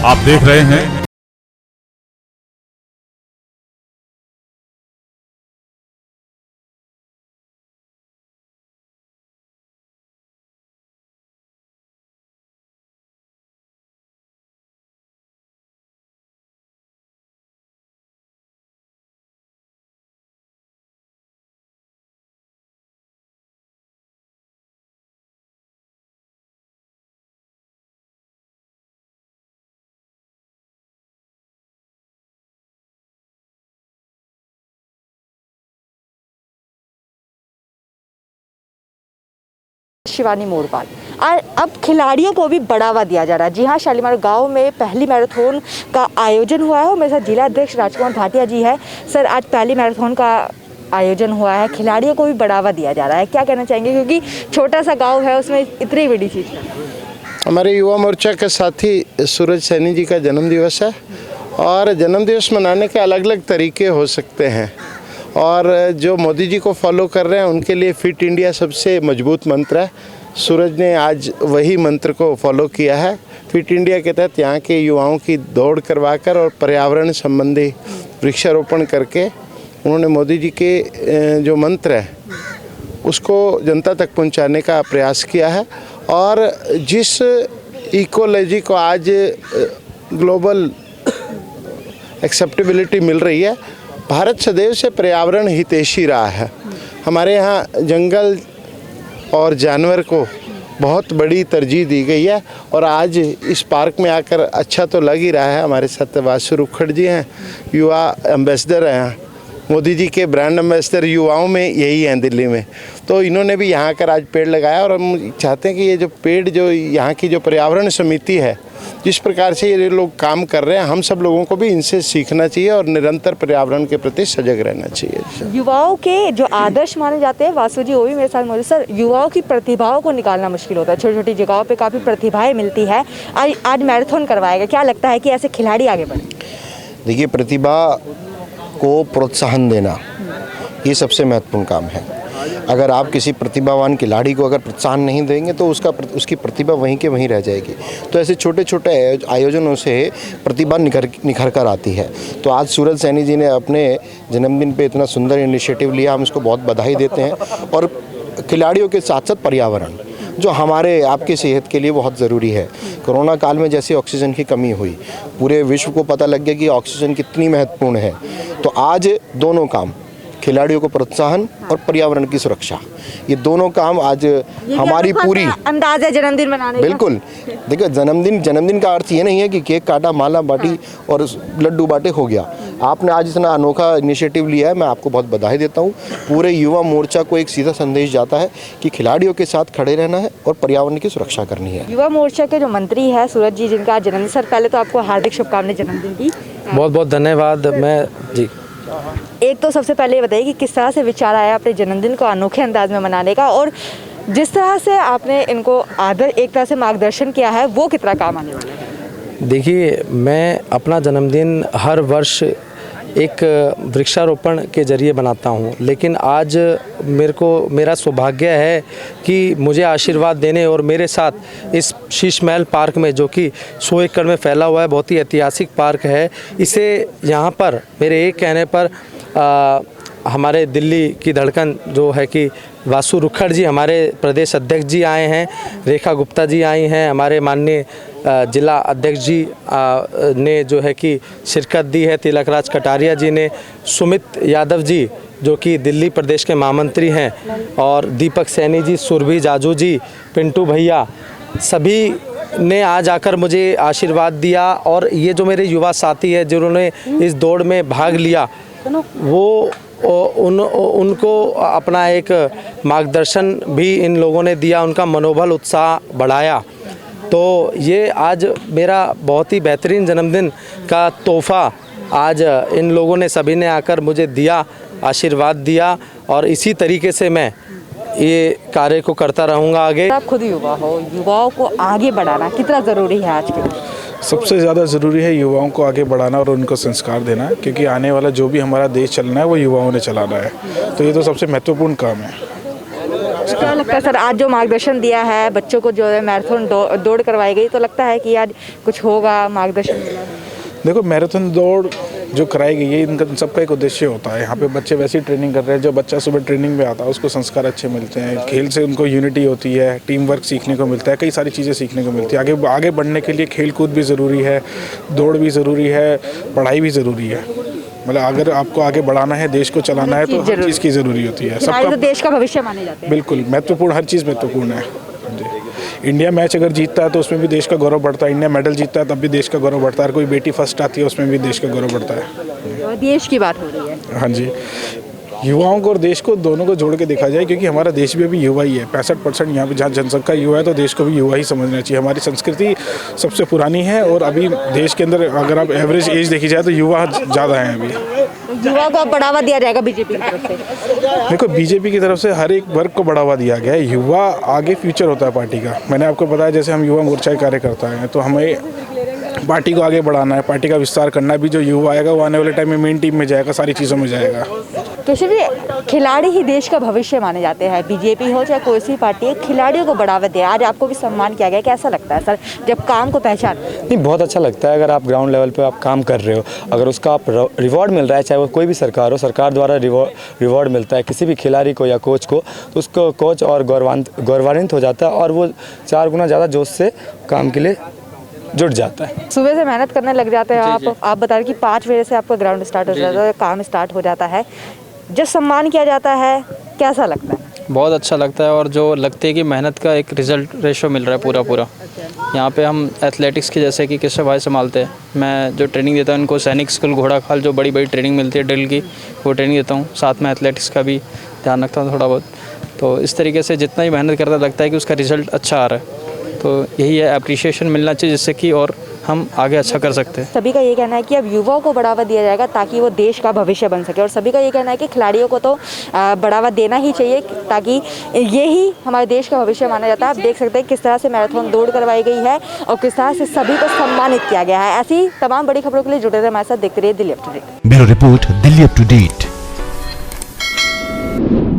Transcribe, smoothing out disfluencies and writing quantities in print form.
आप देख रहे हैं शिवानी मोरवाल। अब खिलाड़ियों को भी बढ़ावा दिया जा रहा है। जी हाँ, शालीमार गांव में पहली मैराथन का आयोजन हुआ है और मेरे साथ जिला अध्यक्ष राजकुमार भाटिया जी है। सर, आज पहली मैराथन का आयोजन हुआ है, खिलाड़ियों को भी बढ़ावा दिया जा रहा है, क्या कहना चाहेंगे? क्योंकि छोटा सा गाँव है, उसमें इतनी बड़ी चीज़ है। हमारे युवा मोर्चा के साथी सूरज सैनी जी का जन्मदिवस है और जन्मदिवस मनाने के अलग अलग तरीके हो सकते हैं और जो मोदी जी को फॉलो कर रहे हैं उनके लिए फिट इंडिया सबसे मजबूत मंत्र है। सूरज ने आज वही मंत्र को फॉलो किया है। फिट इंडिया के तहत यहाँ के युवाओं की दौड़ करवाकर और पर्यावरण संबंधी वृक्षारोपण करके उन्होंने मोदी जी के जो मंत्र है उसको जनता तक पहुँचाने का प्रयास किया है। और जिस इकोलॉजी को आज ग्लोबल एक्सेप्टेबिलिटी मिल रही है, भारत सदैव से पर्यावरण हितैषी रहा है। हमारे यहाँ जंगल और जानवर को बहुत बड़ी तरजीह दी गई है और आज इस पार्क में आकर अच्छा तो लग ही रहा है। हमारे साथ वासु रुखड़ जी हैं, युवा एम्बेसडर हैं, मोदी जी के ब्रांड एम्बेसडर युवाओं में यही हैं दिल्ली में। तो इन्होंने भी यहाँ आकर आज पेड़ लगाया और हम चाहते हैं कि ये जो पेड़, जो यहाँ की जो पर्यावरण समिति है, जिस प्रकार से ये लोग काम कर रहे हैं, हम सब लोगों को भी इनसे सीखना चाहिए और निरंतर पर्यावरण के प्रति सजग रहना चाहिए। युवाओं के जो आदर्श माने जाते हैं, वासु जी वो भी मेरे साथ मौजूद। सर, युवाओं की प्रतिभाओं को निकालना मुश्किल होता है, छोटी छोटी जगहों पे काफ़ी प्रतिभाएं मिलती है। आज मैराथन करवाएगा, क्या लगता है कि ऐसे खिलाड़ी आगे बढ़े? देखिए, प्रतिभा को प्रोत्साहन देना ये सबसे महत्वपूर्ण काम है। अगर आप किसी प्रतिभावान खिलाड़ी को अगर प्रोत्साहन नहीं देंगे तो उसकी प्रतिभा वहीं के वहीं रह जाएगी। तो ऐसे छोटे छोटे आयोजनों से प्रतिभा निखर कर आती है। तो आज सूरज सैनी जी ने अपने जन्मदिन पे इतना सुंदर इनिशिएटिव लिया, हम इसको बहुत बधाई देते हैं। और खिलाड़ियों के साथ साथ पर्यावरण जो हमारे आपकी सेहत के लिए बहुत ज़रूरी है। कोरोना काल में जैसे ऑक्सीजन की कमी हुई, पूरे विश्व को पता लग गया कि ऑक्सीजन कितनी महत्वपूर्ण है। तो आज दोनों काम, खिलाड़ियों को प्रोत्साहन और पर्यावरण की सुरक्षा, ये दोनों काम आज हमारी पूरी अंदाज है जन्मदिन मनाने का। बिल्कुल। देखो, जन्मदिन का अर्थ ये नहीं है कि केक काटा, माला बांटी और लड्डू बांटे हो गया। आपने आज इतना अनोखा इनिशिएटिव लिया है, मैं आपको बहुत बधाई देता हूँ। पूरे युवा मोर्चा को एक सीधा संदेश जाता है कि खिलाड़ियों के साथ खड़े रहना है और पर्यावरण की सुरक्षा करनी है। युवा मोर्चा के जो मंत्री है सूरज जी, जिनका जन्मदिन, सर पहले तो आपको हार्दिक शुभकामनाएं जन्मदिन की। बहुत बहुत धन्यवाद। मैं जी एक तो सबसे पहले ये बताइए कि किस तरह से विचार आया अपने जन्मदिन को अनोखे अंदाज में मनाने का, और जिस तरह से आपने इनको एक तरह से मार्गदर्शन किया है, वो कितना काम आने वाला है? देखिए, मैं अपना जन्मदिन हर वर्ष एक वृक्षारोपण के ज़रिए बनाता हूँ, लेकिन आज मेरा सौभाग्य है कि मुझे आशीर्वाद देने और मेरे साथ इस शीश महल पार्क में, जो कि 100 एकड़ में फैला हुआ है, बहुत ही ऐतिहासिक पार्क है, इसे यहाँ पर मेरे एक कहने पर हमारे दिल्ली की धड़कन जो है कि वासु रुखड़ जी, हमारे प्रदेश अध्यक्ष जी आए हैं, रेखा गुप्ता जी आई हैं, हमारे माननीय जिला अध्यक्ष जी ने जो है कि शिरकत दी है, तिलक राज कटारिया जी ने, सुमित यादव जी जो कि दिल्ली प्रदेश के महामंत्री हैं, और दीपक सैनी जी, सुरभि जाजू जी, पिंटू भैया, सभी ने आज आकर मुझे आशीर्वाद दिया। और ये जो मेरे युवा साथी हैं जिन्होंने इस दौड़ में भाग लिया, वो उनको अपना एक मार्गदर्शन भी इन लोगों ने दिया, उनका मनोबल, उत्साह बढ़ाया। तो ये आज मेरा बहुत ही बेहतरीन जन्मदिन का तोहफ़ा आज इन लोगों ने सभी ने आकर मुझे दिया, आशीर्वाद दिया, और इसी तरीके से मैं ये कार्य को करता रहूँगा आगे। आप खुद युवा हो, युवाओं को आगे बढ़ाना कितना ज़रूरी है आज के? सबसे ज़्यादा ज़रूरी है युवाओं को आगे बढ़ाना और उनको संस्कार देना, क्योंकि आने वाला जो भी हमारा देश चलना है वो युवाओं ने चलाना है। तो ये तो सबसे महत्वपूर्ण काम है। इसका। क्या लगता है सर, आज जो मार्गदर्शन दिया है बच्चों को, जो है मैराथन दौड़ करवाई गई, तो लगता है कि आज कुछ होगा, मार्गदर्शन मिला है? देखो, मैराथन दौड़ जो कराई गई है, इनका सबका एक उद्देश्य होता है। यहाँ पे बच्चे वैसी ट्रेनिंग कर रहे हैं, जो बच्चा सुबह ट्रेनिंग में आता है उसको संस्कार अच्छे मिलते हैं, खेल से उनको यूनिटी होती है, टीम वर्क सीखने को मिलता है, कई सारी चीज़ें सीखने को मिलती है। आगे बढ़ने के लिए खेल कूद भी ज़रूरी है, दौड़ भी ज़रूरी है, पढ़ाई भी ज़रूरी है। मतलब अगर आपको आगे बढ़ाना है, देश को चलाना है, तो हर चीज़ की ज़रूरी होती है। खिलाड़ी तो सबका देश का भविष्य माने जाते हैं। बिल्कुल महत्वपूर्ण, हर चीज़ महत्वपूर्ण है जी। इंडिया मैच अगर जीतता है तो उसमें भी देश का गौरव बढ़ता है, इंडिया मेडल जीतता है तब भी देश का गौरव बढ़ता है, कोई बेटी फर्स्ट आती है उसमें भी देश का गौरव बढ़ता है। देश की बात हो रही है। हाँ जी, युवाओं को और देश को दोनों को जोड़ के देखा जाए, क्योंकि हमारा देश भी अभी युवा ही है। 65% यहाँ पे जहाँ जनसंख्या युवा है, तो देश को भी युवा ही समझना चाहिए। हमारी संस्कृति सबसे पुरानी है और अभी देश के अंदर अगर आप एवरेज एज देखी जाए तो युवा ज़्यादा हैं अभी। युवा को अब बढ़ावा दिया जाएगा बीजेपी की तरफ से? देखो, बीजेपी की तरफ से हर एक वर्ग को बढ़ावा दिया गया है। युवा आगे फ्यूचर होता है पार्टी का। मैंने आपको बताया, जैसे हम युवा मोर्चा के कार्यकर्ता हैं, तो हमें पार्टी को आगे बढ़ाना है, पार्टी का विस्तार करना है। भी जो युवा आएगा वो आने वाले टाइम में मेन टीम में जाएगा, सारी चीज़ों में जाएगा। किसी भी खिलाड़ी ही देश का भविष्य माने जाते हैं, बीजेपी हो चाहे कोई सी पार्टी है, खिलाड़ियों को बढ़ावा दे। आज आपको भी सम्मान किया गया, कैसा लगता है सर जब काम को पहचान? नहीं, बहुत अच्छा लगता है। अगर आप ग्राउंड लेवल पे आप काम कर रहे हो, अगर उसका आप रिवॉर्ड मिल रहा है, चाहे वो कोई भी सरकार हो, सरकार द्वारा रिवॉर्ड मिलता है किसी भी खिलाड़ी को या कोच को, तो उसको कोच और गौरवान्वित हो जाता है और वो 4 गुना ज़्यादा जोश से काम के लिए जुट जाता है। सुबह से मेहनत करने लग जाते हैं आप बता रहे कि 5 बजे से आपका ग्राउंड स्टार्ट हो जाता है, काम स्टार्ट हो जाता है। जब सम्मान किया जाता है कैसा लगता है? बहुत अच्छा लगता है, और जो लगती है कि मेहनत का एक रिजल्ट रेशो मिल रहा है पूरा। यहाँ पे हम एथलेटिक्स की, जैसे कि केशव भाई संभालते हैं, मैं जो ट्रेनिंग देता हूँ उनको, सैनिक स्कूल घोड़ा खाल जो बड़ी ट्रेनिंग मिलती है ड्रिल की, वो ट्रेनिंग देता हूँ। साथ में एथलेटिक्स का भी ध्यान रखता हूँ थोड़ा बहुत। तो इस तरीके से जितना ही मेहनत करता लगता है कि उसका रिजल्ट अच्छा आ रहा है। तो यही है, अप्रिशिएशन मिलना चाहिए, जिससे कि और हम आगे अच्छा कर सकते हैं। सभी का ये कहना है कि अब युवाओं को बढ़ावा दिया जाएगा ताकि वो देश का भविष्य बन सके, और सभी का ये कहना है कि खिलाड़ियों को तो बढ़ावा देना ही चाहिए, ताकि ये ही हमारे देश का भविष्य माना जाता है। आप देख सकते हैं किस तरह से मैराथन दौड़ करवाई गई है और किस तरह से सभी को सम्मानित किया गया है। ऐसी तमाम बड़ी खबरों के लिए जुड़े रहे हमारे साथ, देखते रहिए Delhi up to date. Bureau report, Delhi up to date.